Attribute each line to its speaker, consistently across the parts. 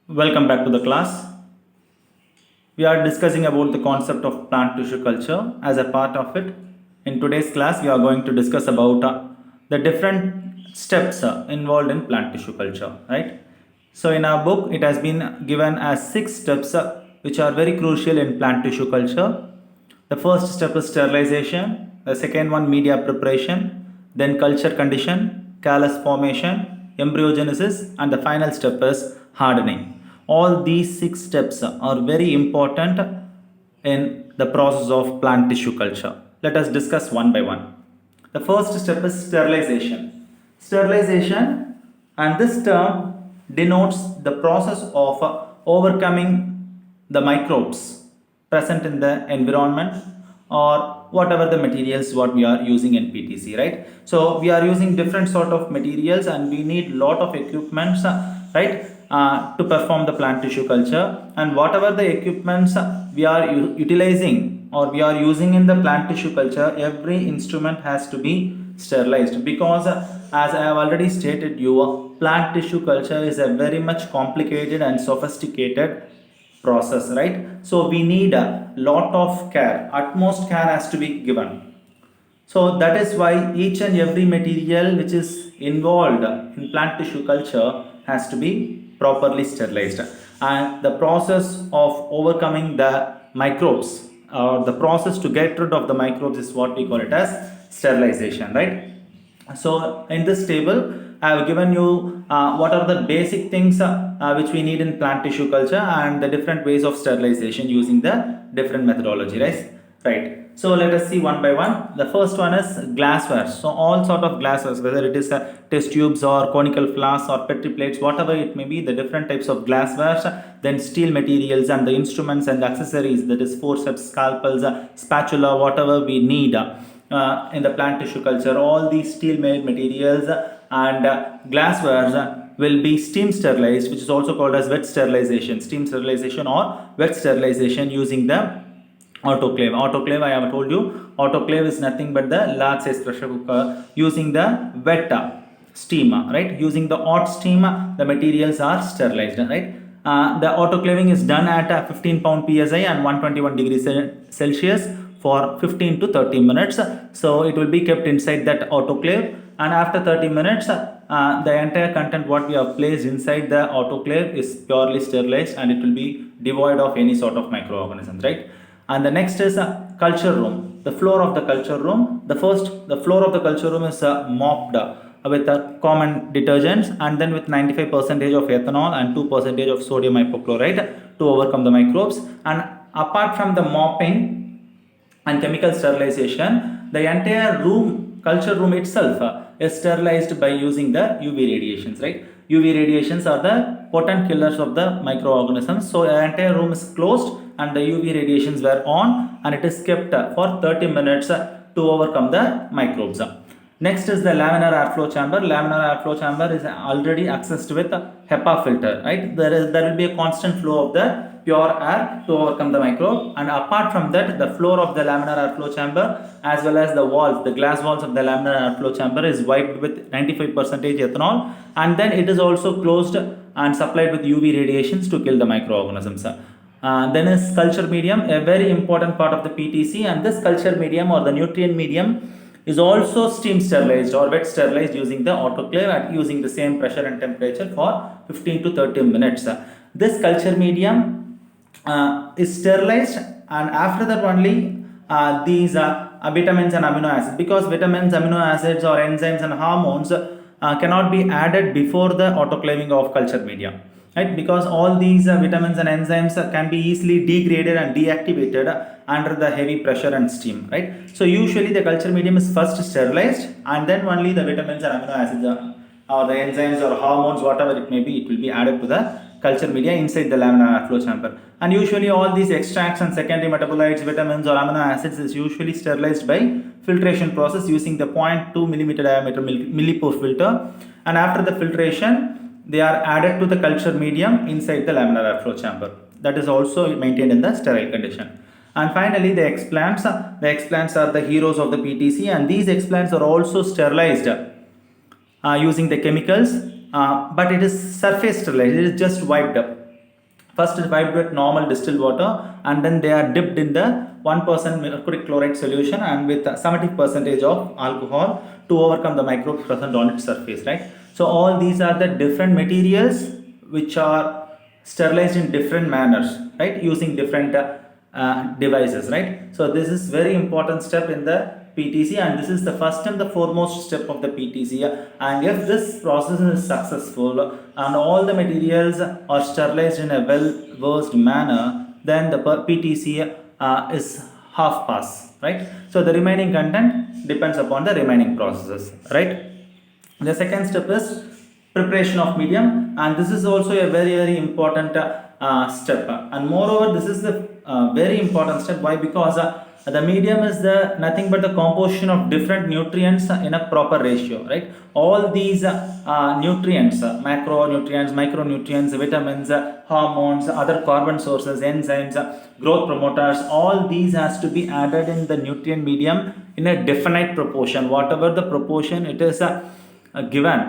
Speaker 1: Welcome back to the class. We are discussing about the concept of plant tissue culture. As a part of it, in today's class, we are going to discuss about the different steps involved in plant tissue culture, right? So in our book, it has been given as 6 steps which are very crucial in plant tissue culture. The first step is sterilization, the second one media preparation, then culture condition, callus formation, embryogenesis, and the final step is hardening. All these 6 steps are very important in the process of plant tissue culture. Let us discuss one by one. The first step is sterilization. Sterilization, and this term denotes the process of overcoming the microbes present in the environment or whatever the materials what we are using in PTC, right? So we are using different sort of materials and we need lot of equipments, right, to perform the plant tissue culture, and whatever the equipments we are utilizing or we are using in the plant tissue culture, every instrument has to be sterilized because as I have already stated you, plant tissue culture is a very much complicated and sophisticated process, right? So we need a lot of care, utmost care has to be given. So that is why each and every material which is involved in plant tissue culture has to be properly sterilized, and the process of overcoming the microbes or the process to get rid of the microbes is what we call it as sterilization, right? So in this table I have given you what are the basic things which we need in plant tissue culture and the different ways of sterilization using the different methodology, right? So let us see one by one. The first one is glassware. So all sort of glassware, whether it is test tubes or conical flasks or petri plates, whatever it may be, the different types of glassware, then steel materials and the instruments and accessories, that is forceps, scalpels, spatula, whatever we need in the plant tissue culture, all these steel made materials and glassware will be steam sterilized, which is also called as wet sterilization, steam sterilization or wet sterilization using the autoclave. Autoclave, I have told you, autoclave is nothing but the large size pressure cooker using the wet steam, right? Using the hot steam, the materials are sterilized, right? The autoclaving is done at 15 pound psi and 121 degrees Celsius for 15 to 30 minutes. So it will be kept inside that autoclave, and after 30 minutes the entire content what we have placed inside the autoclave is purely sterilized and it will be devoid of any sort of microorganisms, right? And the next is culture room. The floor of the culture room. The floor of the culture room is mopped with common detergents and then with 95% of ethanol and 2% of sodium hypochlorite to overcome the microbes. And apart from the mopping and chemical sterilization, the entire room, culture room itself is sterilized by using the UV radiations, right? UV radiations are the potent killers of the microorganisms. So the entire room is closed and the UV radiations were on and it is kept for 30 minutes to overcome the microbes. Next is the laminar airflow chamber. Laminar airflow chamber is already accessed with a HEPA filter, right? There will be a constant flow of the pure air to overcome the microbe, and apart from that, the floor of the laminar airflow chamber as well as the walls, the glass walls of the laminar airflow chamber is wiped with 95% ethanol, and then it is also closed and supplied with UV radiations to kill the microorganisms. Then is culture medium, a very important part of the PTC, and this culture medium or the nutrient medium is also steam sterilized or wet sterilized using the autoclave and using the same pressure and temperature for 15 to 30 minutes. This culture medium is sterilized, and after that only these vitamins and amino acids, because vitamins, amino acids or enzymes and hormones cannot be added before the autoclaving of culture media, right? Because all these vitamins and enzymes can be easily degraded and deactivated under the heavy pressure and steam, right? So usually the culture medium is first sterilized and then only the vitamins and amino acids or the enzymes or hormones, whatever it may be, it will be added to the culture media inside the laminar airflow chamber. And usually all these extracts and secondary metabolites, vitamins or amino acids is usually sterilized by filtration process using the 0.2 mm diameter millipore filter, and after the filtration they are added to the culture medium inside the laminar airflow chamber. That is also maintained in the sterile condition. And finally the explants. The explants are the heroes of the PTC, and these explants are also sterilized using the chemicals, but it is surface sterilized, it is just wiped up. first wiped with normal distilled water, and then they are dipped in the 1% mercury chloride solution and with 70% of alcohol to overcome the microbes present on its surface, right? So all these are the different materials which are sterilized in different manners, right, using different devices, right? So this is very important step in the PTC, and this is the first and the foremost step of the PTC. And if this process is successful and all the materials are sterilized in a well-versed manner, then the PTC is half pass, right? So the remaining content depends upon the remaining processes, right? The second step is preparation of medium, and this is also a very important step, and moreover this is the very important step. Why? Because the medium is the nothing but the composition of different nutrients in a proper ratio, right? All these nutrients, macronutrients, micronutrients, vitamins, hormones, other carbon sources, enzymes, growth promoters, all these has to be added in the nutrient medium in a definite proportion, whatever the proportion it is given,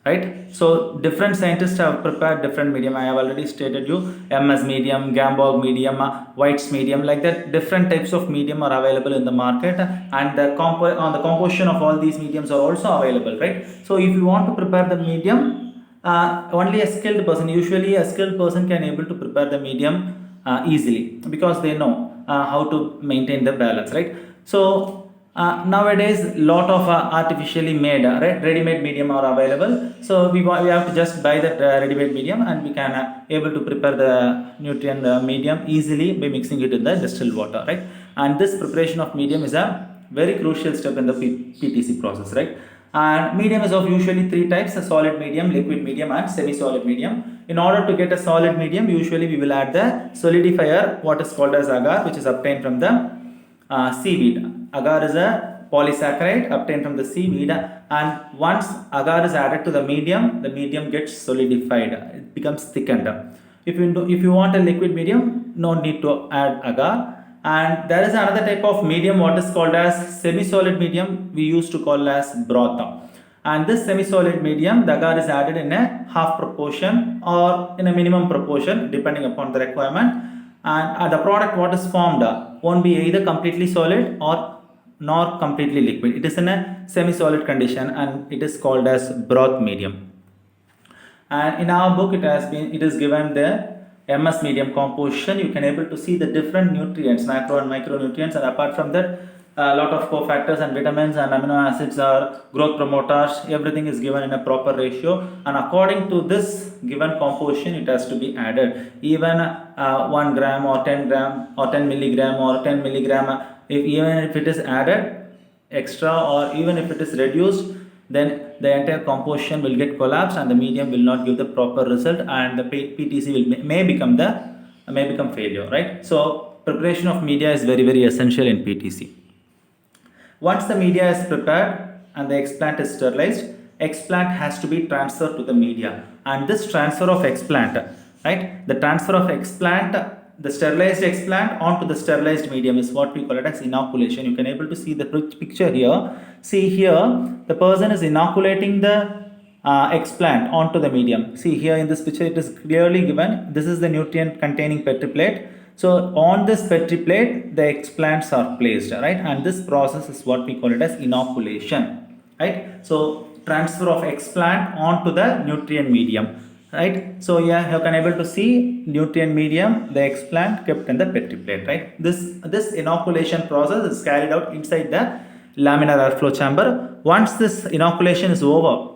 Speaker 1: right? So different scientists have prepared different medium. I have already stated you MS medium, Gamborg medium, White's medium, like that different types of medium are available in the market, and the composition of all these mediums are also available, right? So if you want to prepare the medium, only a skilled person, usually a skilled person can able to prepare the medium easily, because they know how to maintain the balance, right? So nowadays lot of artificially made ready-made medium are available, so we have to just buy that ready-made medium, and we can able to prepare the nutrient medium easily by mixing it in the distilled water, right? And this preparation of medium is a very crucial step in the PTC process, right? And medium is of usually three types: a solid medium, liquid medium, and semi-solid medium. In order to get a solid medium, usually we will add the solidifier, what is called as agar, which is obtained from the seaweed. Agar is a polysaccharide obtained from the seaweed, and once agar is added to the medium gets solidified, it becomes thickened. If you want a liquid medium, no need to add agar. And there is another type of medium, what is called as semi-solid medium, we used to call as broth. And this semi-solid medium, the agar is added in a half proportion or in a minimum proportion depending upon the requirement, and the product what is formed won't be either completely solid or nor completely liquid. It is in a semi-solid condition, and it is called as broth medium. And in our book it is given the MS medium composition. You can able to see the different nutrients, macro and micronutrients, and apart from that a lot of cofactors and vitamins and amino acids or growth promoters, everything is given in a proper ratio, and according to this given composition it has to be added. Even 1 gram or 10 gram or 10 milligram or 10 milligram, even if it is added extra or even if it is reduced, then the entire composition will get collapsed and the medium will not give the proper result, and the PTC may become failure, right? So preparation of media is very essential in PTC. Once the media is prepared and the explant is sterilized, explant has to be transferred to the media, and this transfer of explant, right, the transfer of explant, the sterilized explant onto the sterilized medium is what we call it as inoculation. You can able to see the picture here. See here, the person is inoculating the explant onto the medium. See here in this picture it is clearly given, this is the nutrient containing Petri plate. So on this Petri plate the explants are placed, right, and this process is what we call it as inoculation, right? So transfer of explant onto the nutrient medium, right? So yeah, you can able to see nutrient medium, the explant kept in the Petri plate, right? This inoculation process is carried out inside the laminar airflow chamber. Once this inoculation is over,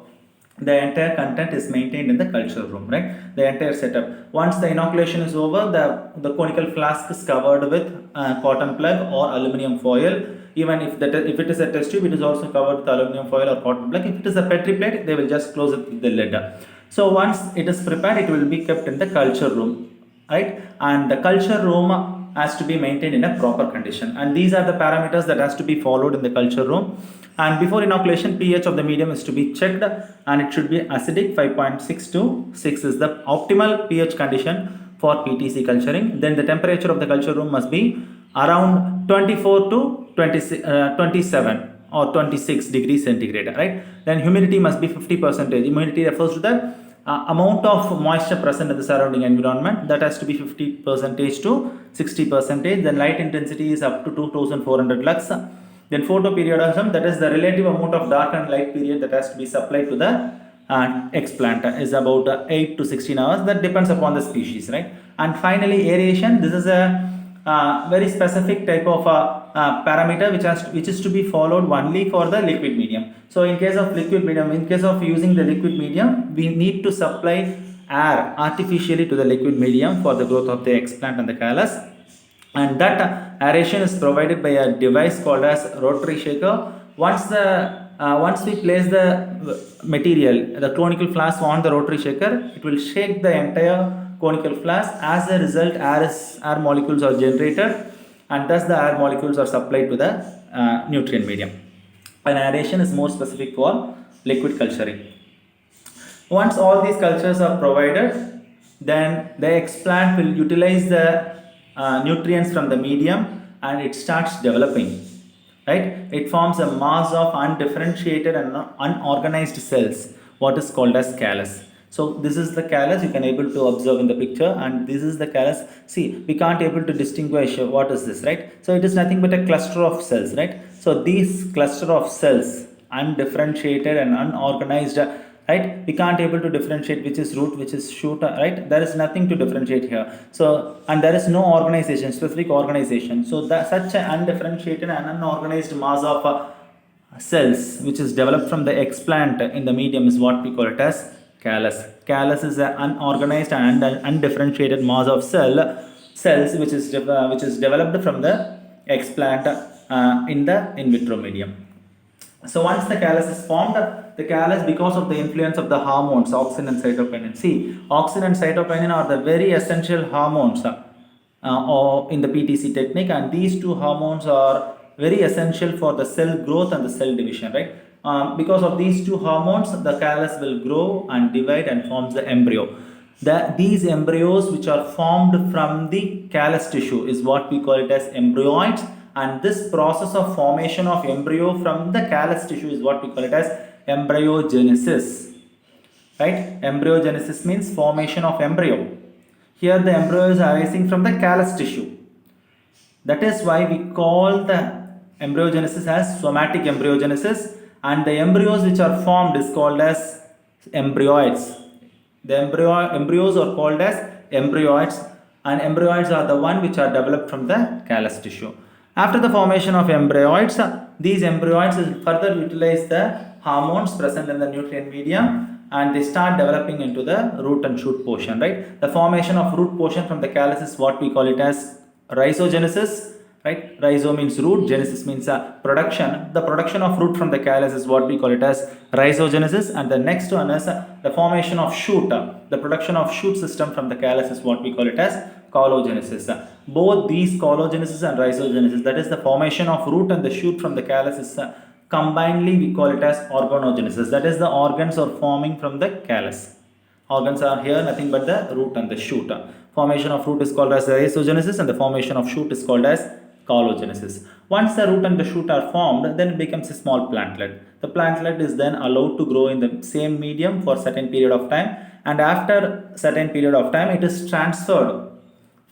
Speaker 1: the entire content is maintained in the culture room, right? The entire setup. Once the inoculation is over, the conical flask is covered with cotton plug or aluminum foil. Even if it is a test tube, it is also covered with aluminum foil or cotton plug. If it is a Petri plate, they will just close it with the lid. So once it is prepared, it will be kept in the culture room, right? And the culture room has to be maintained in a proper condition, and these are the parameters that has to be followed in the culture room. And before inoculation, pH of the medium is to be checked, and it should be acidic. 5.6 to 6 is the optimal pH condition for PTC culturing. Then the temperature of the culture room must be around 24 to 27 or 26 degrees centigrade, right? Then humidity must be 50%. Humidity refers to the amount of moisture present in the surrounding environment, that has to be 50% to 60%. Then light intensity is up to 2400 lux. Then photoperiodism, that is the relative amount of dark and light period that has to be supplied to the explant, is about 8 to 16 hours. That depends upon the species, right? And finally, aeration. This is a very specific type of parameter which is to be followed only for the liquid medium. So in case of liquid medium, in case of using the liquid medium, we need to supply air artificially to the liquid medium for the growth of the explant and the callus. And that aeration is provided by a device called as rotary shaker. Once we place the material, the conical flask on the rotary shaker, it will shake the entire conical flask. As a result, air molecules are generated, and thus the air molecules are supplied to the nutrient medium. And aeration is more specific for liquid culturing. Once all these cultures are provided, then the explant will utilize the nutrients from the medium and it starts developing. Right? It forms a mass of undifferentiated and unorganized cells, what is called as callus. So this is the callus you can able to observe in the picture, and this is the callus. See, we can't able to distinguish what is this, right? So it is nothing but a cluster of cells, right? So these cluster of cells, undifferentiated and unorganized, right? We can't able to differentiate which is root, which is shoot, right? There is nothing to differentiate here. So, and there is no organization, specific organization. So such an undifferentiated and unorganized mass of cells which is developed from the explant in the medium is what we call it as callus. Callus is an unorganized and undifferentiated mass of cells which is developed from the explant in the in vitro medium. So once the callus is formed, the callus, because of the influence of the hormones auxin and cytokinin. See, auxin and cytokinin are the very essential hormones in the PTC technique, and these two hormones are very essential for the cell growth and the cell division, right? Because of these two hormones, the callus will grow and divide and forms the embryo. These embryos which are formed from the callus tissue is what we call it as embryoids, and this process of formation of embryo from the callus tissue is what we call it as embryogenesis. Right? Embryogenesis means formation of embryo. Here the embryo is arising from the callus tissue. That is why we call the embryogenesis as somatic embryogenesis, and the embryos which are formed is called as embryoids. The embryos are called as embryoids, and embryoids are the one which are developed from the callus tissue. After the formation of embryoids, these embryoids will further utilize the hormones present in the nutrient medium, and they start developing into the root and shoot portion, right? The formation of root portion from the callus is what we call it as rhizogenesis, right? Rhizo means root, genesis means production. The production of root from the callus is what we call it as rhizogenesis, and the next one is the formation of shoot. The production of shoot system from the callus is what we call it as callogenesis. Both these callogenesis and rhizogenesis, that is the formation of root and the shoot from the callus, is combinedly we call it as organogenesis. That is the organs are forming from the callus. Organs are here nothing but the root and the shoot. Formation of root is called as rhizogenesis, and the formation of shoot is called as callogenesis. Once the root and the shoot are formed, then it becomes a small plantlet. The plantlet is then allowed to grow in the same medium for a certain period of time, and after certain period of time it is transferred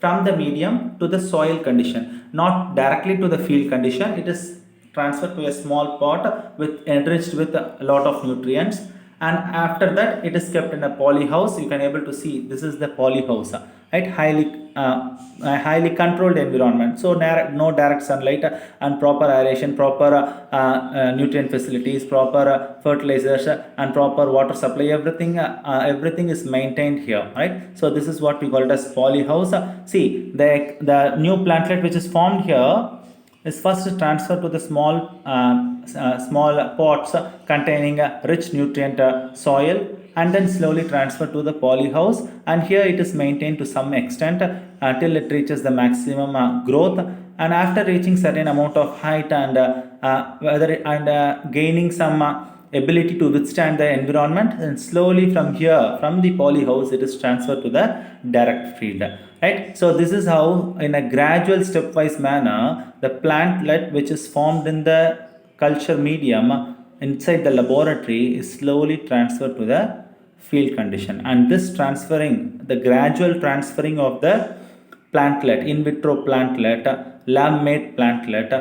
Speaker 1: from the medium to the soil condition, not directly to the field condition. It is transferred to a small pot enriched with a lot of nutrients, and after that it is kept in a poly house. You can able to see this is the poly house, right? Highly controlled environment, so no direct sunlight, and proper aeration, proper nutrient facilities, proper fertilizers, and proper water supply. Everything is maintained here, right? So this is what we call it as poly house. See, the new plantlet which is formed here is first transferred to the small pots containing rich nutrient soil, and then slowly transferred to the poly house, and here it is maintained to some extent until it reaches the maximum growth, and after reaching certain amount of height and gaining some ability to withstand the environment, and slowly from here, from the poly house, it is transferred to the direct field, right? So this is how, in a gradual stepwise manner, the plantlet which is formed in the culture medium inside the laboratory is slowly transferred to the field condition, and this transferring, the gradual transferring of the plantlet, in vitro plantlet, lab made plantlet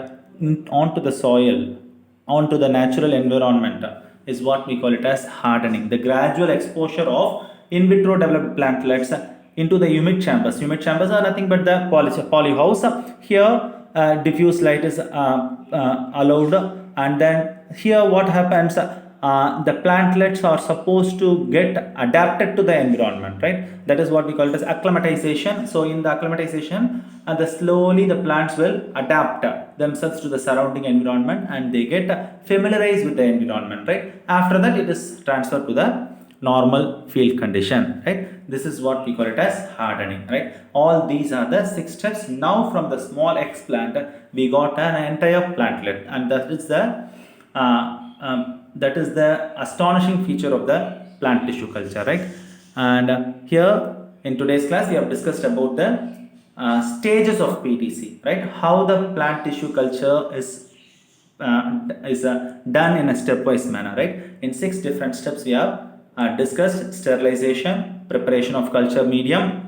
Speaker 1: onto the soil, onto the natural environment is what we call it as hardening. The gradual exposure of in vitro developed plantlets into the humid chambers. Humid chambers are nothing but the polyhouse. Here diffuse light is allowed, and then here what happens, the plantlets are supposed to get adapted to the environment, right? That is what we call it as acclimatization. So in the acclimatization, slowly the plants will adapt themselves to the surrounding environment, and they get familiarized with the environment, right? After that, it is transferred to the normal field condition, right? This is what we call it as hardening, right? All these are the 6 steps. Now from the small explant, we got an entire plantlet, and that is the astonishing feature of the plant tissue culture, right? And here in today's class, we have discussed about the stages of PTC, right? How the plant tissue culture is done in a stepwise manner, right? In 6 different steps, we have discussed sterilization, preparation of culture medium,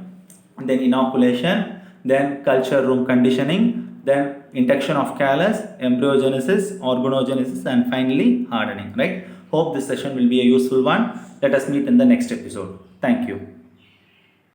Speaker 1: then inoculation, then culture room conditioning, then induction of callus, embryogenesis, organogenesis, and finally hardening, right? Hope this session will be a useful one. Let us meet in the next episode. Thank you.